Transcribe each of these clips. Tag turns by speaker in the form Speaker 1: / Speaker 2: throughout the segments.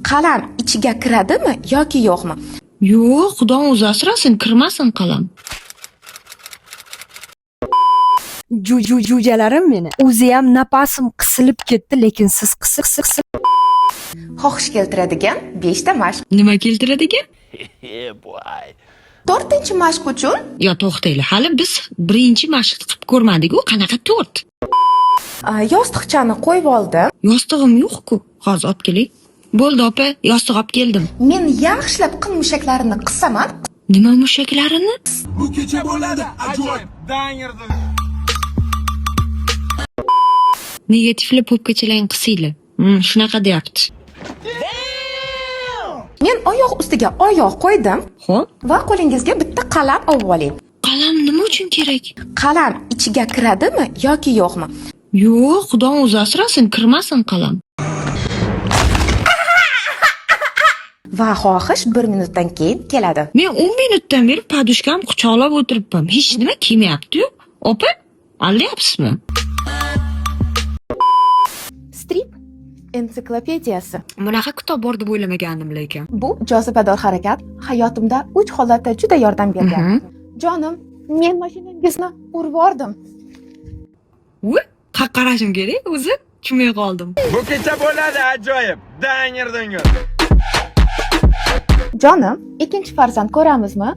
Speaker 1: Qalam ichiga kiradimi yoki yo'qmi?
Speaker 2: Yo'q, xudo o'zi asrasin, kirmasin qalam.
Speaker 3: Jo'jalarim meni. O'zi ham nafasim qisilib ketdi, lekin siz qisiq.
Speaker 1: Xohish keltiradigan 5 ta mashq.
Speaker 2: Nima keltiradigan?
Speaker 1: 4-chi mashq uchun
Speaker 2: Yo, to'xtayli. Hali biz birinchi mashq qilib ko'rmadik-ku, qanaqa 4?
Speaker 1: yostiqchani qo'yib oldim.
Speaker 2: Yostig'im yo'q-ku. Hozir olib keling. Bo'ldi, opa, yostiq olib keldim.
Speaker 1: Men yaxshilab qin mushaklarini qissaman.
Speaker 2: Nima mushaklarini?
Speaker 4: Bu kecha bo'ladi, ajoyib. Dangirdim.
Speaker 2: Negativli popkachalarni qisinglar. Shunaqa deyapti.
Speaker 1: Men oyoq ustiga oyoq qo'ydim
Speaker 2: Xo'p,
Speaker 1: va qo'lingizga bitta qalam olib oling.
Speaker 2: qalam nima uchun kerak?
Speaker 1: Qalam ichiga kiradimi yoki yo'qmi?
Speaker 2: Yo'q, xudo o'zi asrasin, kirmasin qalam.
Speaker 1: Va xohish 1 minutdan keyin keladi.
Speaker 2: Men 10 minutdan beri podushkam quchoqlab o'tiribman. Hech nima kiymayapti-yu. Opa, aldayapsizmi?
Speaker 1: Strip ensiklopediyasi.
Speaker 2: Bunaqa kitob bor deb o'ylamagandim lekin.
Speaker 1: Bu jozibador harakat hayotimda 3 holatda juda yordam bergan. Jonim, men mashinangizni urib yordim.
Speaker 2: Voy, qaqqarashim kerak, o'zi tushunmay qoldim.
Speaker 4: Bu kecha bo'ladi, ajoyib. Dangirdim.
Speaker 1: Jonim, ikkinchi farzand ko'ramizmi?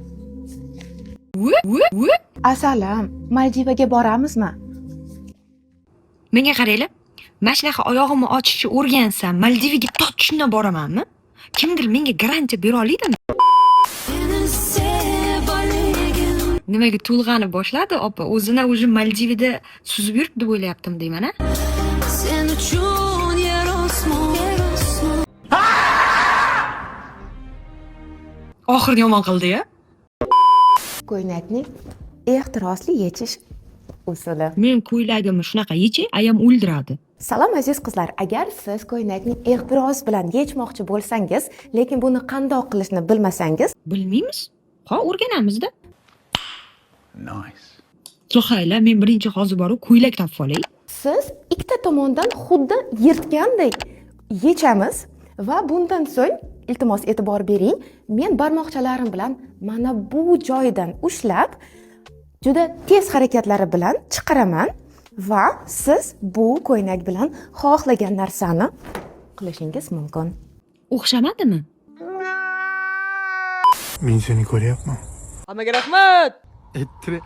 Speaker 2: Voy.
Speaker 1: Asalim, Maldivaga boramizmi?
Speaker 2: Menga qaranglar. Mana shunaqa oyog'imni ochishni o'rgansam, Maldivaga to'g'ri boramanmi? Kimdir menga garantiya bera oladimi? Nimaga to'lg'ani boshladi, opa? O'zini o'zi Maldivada suzib yurib deb o'ylayaptim deyman-a?
Speaker 5: Sen uchun yer osmon.
Speaker 2: Oxirgi yomon qildi-ya.
Speaker 1: Ko'ylakning ehtirosli yechish usuli.
Speaker 2: Men ko'ylagimni shunaqa yechay, ayam o'ldiradi.
Speaker 1: Salom aziz qizlar, agar siz ko'ylakni ehtiros bilan yechmoqchi bo'lsangiz, lekin buni qandoq qilishni bilmasangiz,
Speaker 2: Bilmaymiz. Ha, o'rganamiz-da.
Speaker 4: Nice.
Speaker 2: So'xayla, men birinchi hozir borib ko'ylak topib olay.
Speaker 1: siz ikkita tomondan xuddi yirtgandek yechamiz va bundan so'ng iltimos e'tibor bering, men barmoqchalarim bilan mana bu joydan ushlab juda tez harakatlari bilan chiqaraman va siz bu ko'ylak bilan xohlagan narsani qilishingiz mumkin.
Speaker 2: O'xshamadimi?
Speaker 4: Men seni ko'ryapman.
Speaker 3: Hammaga rahmat.
Speaker 4: Ettire.